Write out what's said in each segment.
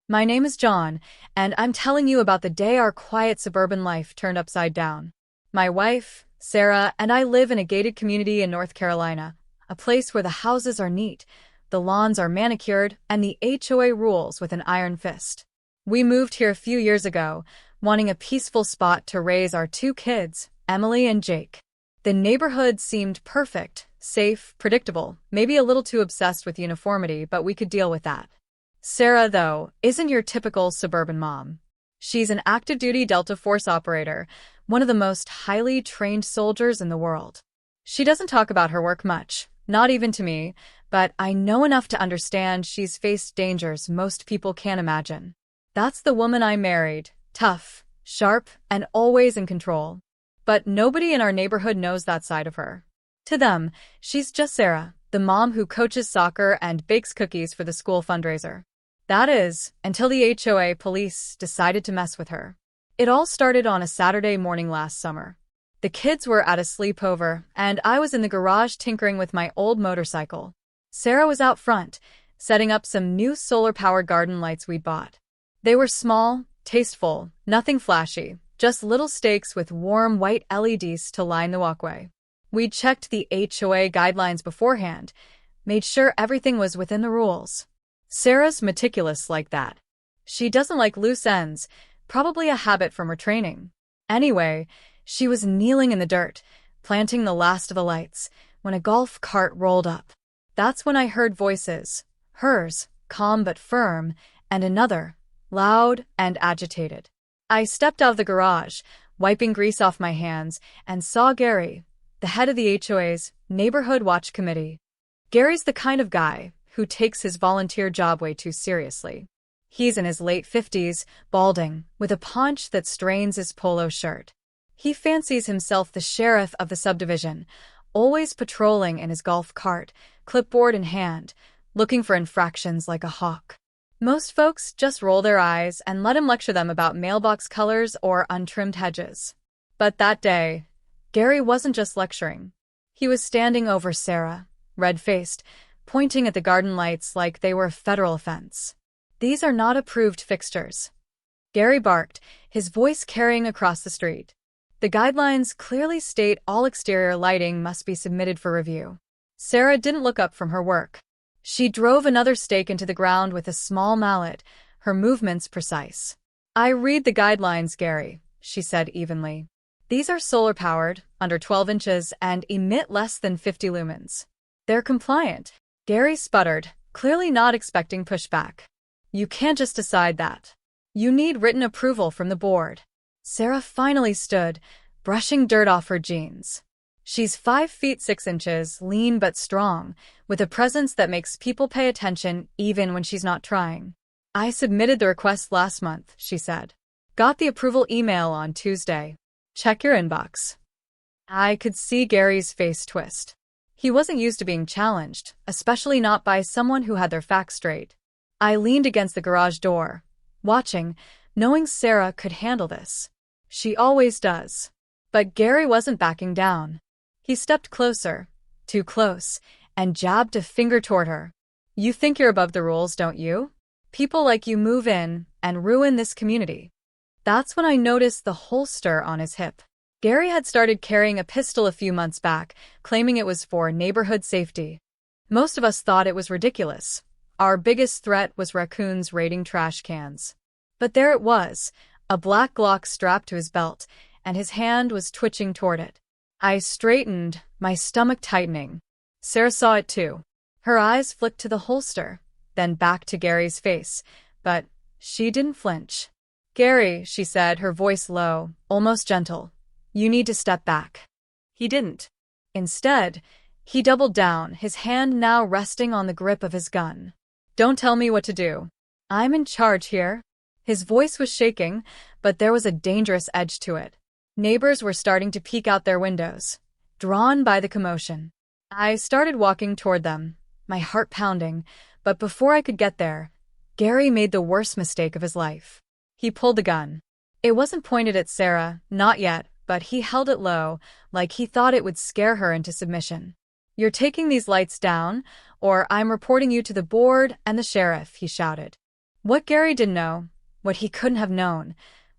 My name is John, and I'm telling you about the day our quiet suburban life turned upside down. My wife, Sarah, and I live in a gated community in North Carolina, a place where the houses are neat, the lawns are manicured, and the HOA rules with an iron fist. We moved here a few years ago, wanting a peaceful spot to raise our two kids, Emily and Jake. The neighborhood seemed perfect, safe, predictable, maybe a little too obsessed with uniformity, but we could deal with that. Sarah, though, isn't your typical suburban mom. She's an active-duty Delta Force operator, one of the most highly trained soldiers in the world. She doesn't talk about her work much, not even to me, but I know enough to understand she's faced dangers most people can't imagine. That's the woman I married, tough, sharp, and always in control. But nobody in our neighborhood knows that side of her. To them, she's just Sarah, the mom who coaches soccer and bakes cookies for the school fundraiser. That is, until the HOA police decided to mess with her. It all started on a Saturday morning last summer. The kids were at a sleepover, and I was in the garage tinkering with my old motorcycle. Sarah was out front, setting up some new solar-powered garden lights we'd bought. They were small, tasteful, nothing flashy, just little stakes with warm white LEDs to line the walkway. We'd checked the HOA guidelines beforehand, made sure everything was within the rules. Sarah's meticulous like that. She doesn't like loose ends, probably a habit from her training. Anyway, she was kneeling in the dirt, planting the last of the lights, when a golf cart rolled up. That's when I heard voices, hers, calm but firm, and another, loud and agitated. I stepped out of the garage, wiping grease off my hands, and saw Gary, the head of the HOA's Neighborhood Watch Committee. Gary's the kind of guy who takes his volunteer job way too seriously. He's in his late 50s, balding, with a paunch that strains his polo shirt. He fancies himself the sheriff of the subdivision, always patrolling in his golf cart, clipboard in hand, looking for infractions like a hawk. Most folks just roll their eyes and let him lecture them about mailbox colors or untrimmed hedges. But that day, Gary wasn't just lecturing. He was standing over Sarah, red-faced, pointing at the garden lights like they were a federal offense. "These are not approved fixtures," Gary barked, his voice carrying across the street. "The guidelines clearly state all exterior lighting must be submitted for review." Sarah didn't look up from her work. She drove another stake into the ground with a small mallet, her movements precise. "I read the guidelines, Gary," she said evenly. "These are solar-powered, under 12 inches, and emit less than 50 lumens. They're compliant." Gary sputtered, clearly not expecting pushback. "You can't just decide that. You need written approval from the board." Sarah finally stood, brushing dirt off her jeans. She's 5 feet 6 inches, lean but strong, with a presence that makes people pay attention even when she's not trying. "I submitted the request last month," she said. "Got the approval email on Tuesday. Check your inbox." I could see Gary's face twist. He wasn't used to being challenged, especially not by someone who had their facts straight. I leaned against the garage door, watching, knowing Sarah could handle this. She always does. But Gary wasn't backing down. He stepped closer, too close, and jabbed a finger toward her. "You think you're above the rules, don't you? People like you move in and ruin this community." That's when I noticed the holster on his hip. Gary had started carrying a pistol a few months back, claiming it was for neighborhood safety. Most of us thought it was ridiculous. Our biggest threat was raccoons raiding trash cans. But there it was, a black Glock strapped to his belt, and his hand was twitching toward it. I straightened, my stomach tightening. Sarah saw it too. Her eyes flicked to the holster, then back to Gary's face, but she didn't flinch. "Gary," she said, her voice low, almost gentle. "You need to step back." He didn't. Instead, he doubled down, his hand now resting on the grip of his gun. "Don't tell me what to do. I'm in charge here." His voice was shaking, but there was a dangerous edge to it. Neighbors were starting to peek out their windows, drawn by the commotion. I started walking toward them, my heart pounding, but before I could get there, Gary made the worst mistake of his life. He pulled the gun. It wasn't pointed at Sarah, not yet, but he held it low, like he thought it would scare her into submission. "You're taking these lights down, or I'm reporting you to the board and the sheriff," he shouted. What Gary didn't know, what he couldn't have known,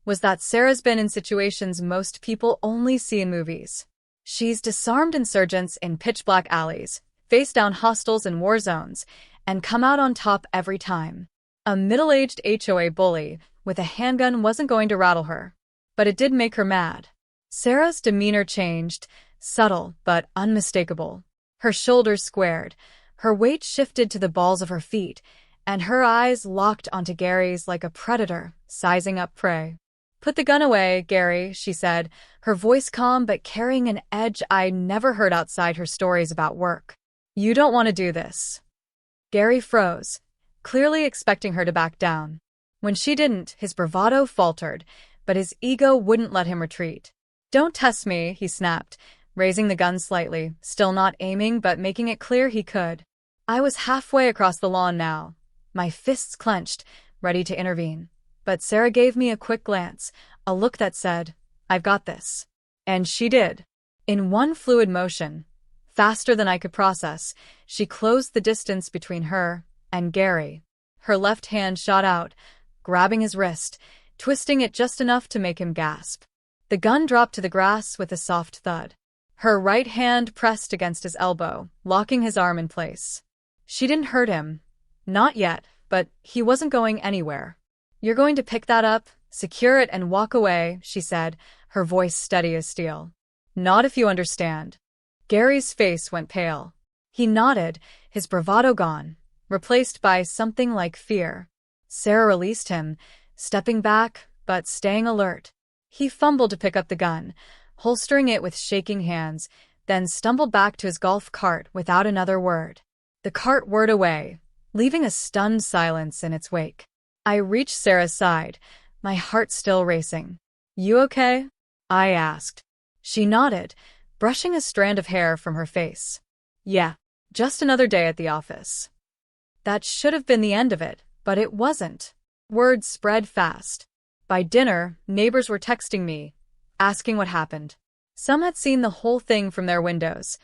was that Sarah's been in situations most people only see in movies. She's disarmed insurgents in pitch-black alleys, faced down hostiles in war zones, and come out on top every time. A middle-aged HOA bully with a handgun wasn't going to rattle her, but it did make her mad. Sarah's demeanor changed, subtle but unmistakable. Her shoulders squared, her weight shifted to the balls of her feet, and her eyes locked onto Gary's like a predator, sizing up prey. "Put the gun away, Gary," she said, her voice calm but carrying an edge I never heard outside her stories about work. "You don't want to do this." Gary froze, clearly expecting her to back down. When she didn't, his bravado faltered, but his ego wouldn't let him retreat. "Don't test me," he snapped, raising the gun slightly, still not aiming but making it clear he could. I was halfway across the lawn now, my fists clenched, ready to intervene. But Sarah gave me a quick glance, a look that said, "I've got this." And she did. In one fluid motion, faster than I could process, she closed the distance between her and Gary. Her left hand shot out, grabbing his wrist, twisting it just enough to make him gasp. The gun dropped to the grass with a soft thud. Her right hand pressed against his elbow, locking his arm in place. She didn't hurt him. Not yet, but he wasn't going anywhere. "You're going to pick that up, secure it, and walk away," she said, her voice steady as steel. "Not if you understand." Gary's face went pale. He nodded, his bravado gone, replaced by something like fear. Sarah released him, stepping back, but staying alert. He fumbled to pick up the gun, holstering it with shaking hands, then stumbled back to his golf cart without another word. The cart whirred away, leaving a stunned silence in its wake. I reached Sarah's side, my heart still racing. "You okay?" I asked. She nodded, brushing a strand of hair from her face. "Yeah, just another day at the office." That should have been the end of it, but it wasn't. Word spread fast. By dinner, neighbors were texting me, asking what happened. Some had seen the whole thing from their windows.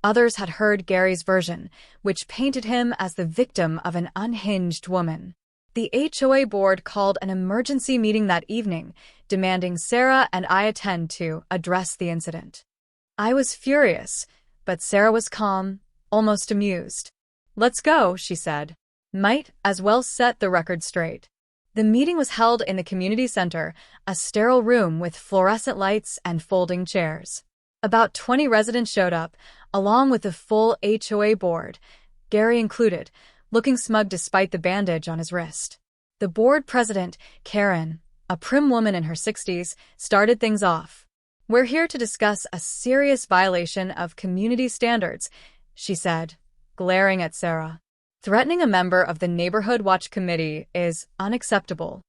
Others had heard Gary's version, which painted him as the victim of an unhinged woman. The HOA board called an emergency meeting that evening, demanding Sarah and I attend to address the incident. I was furious, but Sarah was calm, almost amused. "Let's go," she said. "Might as well set the record straight." The meeting was held in the community center, a sterile room with fluorescent lights and folding chairs. About 20 residents showed up, along with the full HOA board, Gary included, looking smug despite the bandage on his wrist. The board president, Karen, a prim woman in her 60s, started things off. "We're here to discuss a serious violation of community standards," she said, glaring at Sarah. "Threatening a member of the Neighborhood Watch Committee is unacceptable."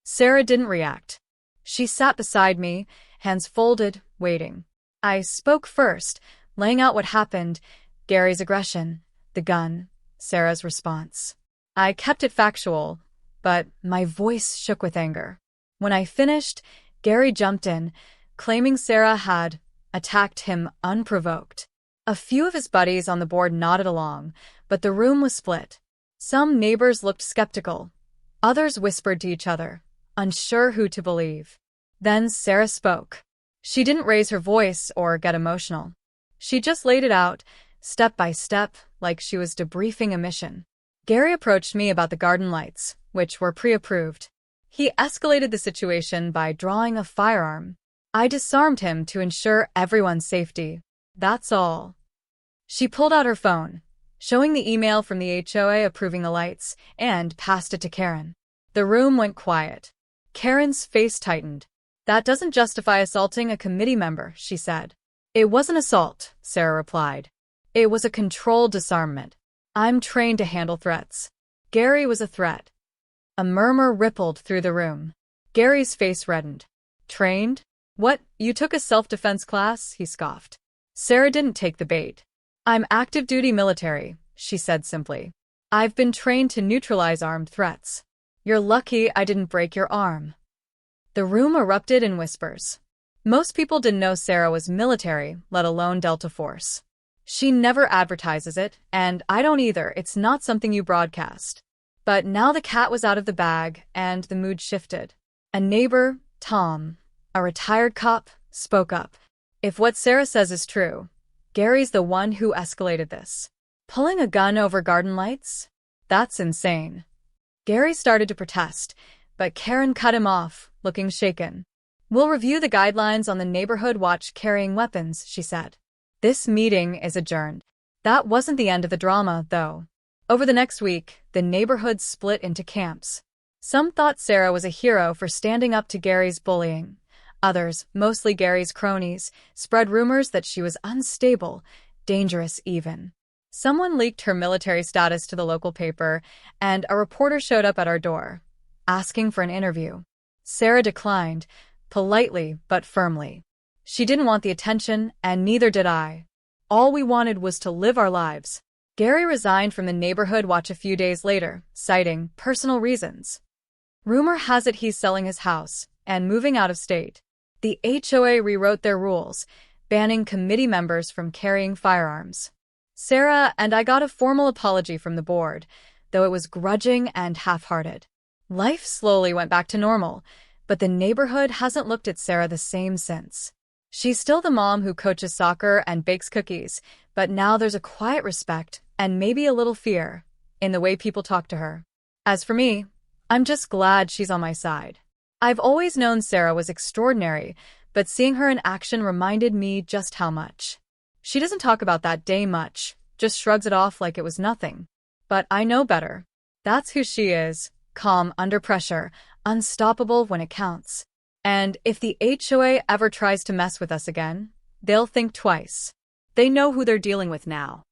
Sarah didn't react. She sat beside me, hands folded, waiting. I spoke first, laying out what happened, Gary's aggression, the gun, Sarah's response. I kept it factual, but my voice shook with anger. When I finished, Gary jumped in, claiming Sarah had attacked him unprovoked. A few of his buddies on the board nodded along, but the room was split. Some neighbors looked skeptical. Others whispered to each other, unsure who to believe. Then Sarah spoke. She didn't raise her voice or get emotional. She just laid it out, step by step, like she was debriefing a mission. Gary approached me about the garden lights, which were pre-approved. He escalated the situation by drawing a firearm. I disarmed him to ensure everyone's safety. That's all. She pulled out her phone, showing the email from the HOA approving the lights, and passed it to Karen. The room went quiet. Karen's face tightened. "That doesn't justify assaulting a committee member," she said. "It wasn't assault," Sarah replied. "It was a controlled disarmament. I'm trained to handle threats." Gary was a threat. A murmur rippled through the room. Gary's face reddened. "Trained? What, you took a self-defense class?" he scoffed. Sarah didn't take the bait. "I'm active-duty military," she said simply. "I've been trained to neutralize armed threats. You're lucky I didn't break your arm." The room erupted in whispers. Most people didn't know Sarah was military, let alone Delta Force. "She never advertises it, and I don't either. It's not something you broadcast." But now the cat was out of the bag, and the mood shifted. A neighbor, Tom, a retired cop, spoke up. If what Sarah says is true, Gary's the one who escalated this. Pulling a gun over garden lights? That's insane. Gary started to protest, but Karen cut him off, looking shaken. We'll review the guidelines on the neighborhood watch carrying weapons, she said. This meeting is adjourned. That wasn't the end of the drama, though. Over the next week, the neighborhood split into camps. Some thought Sarah was a hero for standing up to Gary's bullying. Others, mostly Gary's cronies, spread rumors that she was unstable, dangerous even. Someone leaked her military status to the local paper, and a reporter showed up at our door, asking for an interview. Sarah declined, politely but firmly. She didn't want the attention, and neither did I. All we wanted was to live our lives. Gary resigned from the neighborhood watch a few days later, citing personal reasons. Rumor has it he's selling his house and moving out of state. The HOA rewrote their rules, banning committee members from carrying firearms. Sarah and I got a formal apology from the board, though it was grudging and half-hearted. Life slowly went back to normal, but the neighborhood hasn't looked at Sarah the same since. She's still the mom who coaches soccer and bakes cookies, but now there's a quiet respect and maybe a little fear in the way people talk to her. As for me, I'm just glad she's on my side. I've always known Sarah was extraordinary, but seeing her in action reminded me just how much. She doesn't talk about that day much, just shrugs it off like it was nothing. But I know better. That's who she is, calm under pressure, unstoppable when it counts. And if the HOA ever tries to mess with us again, they'll think twice. They know who they're dealing with now.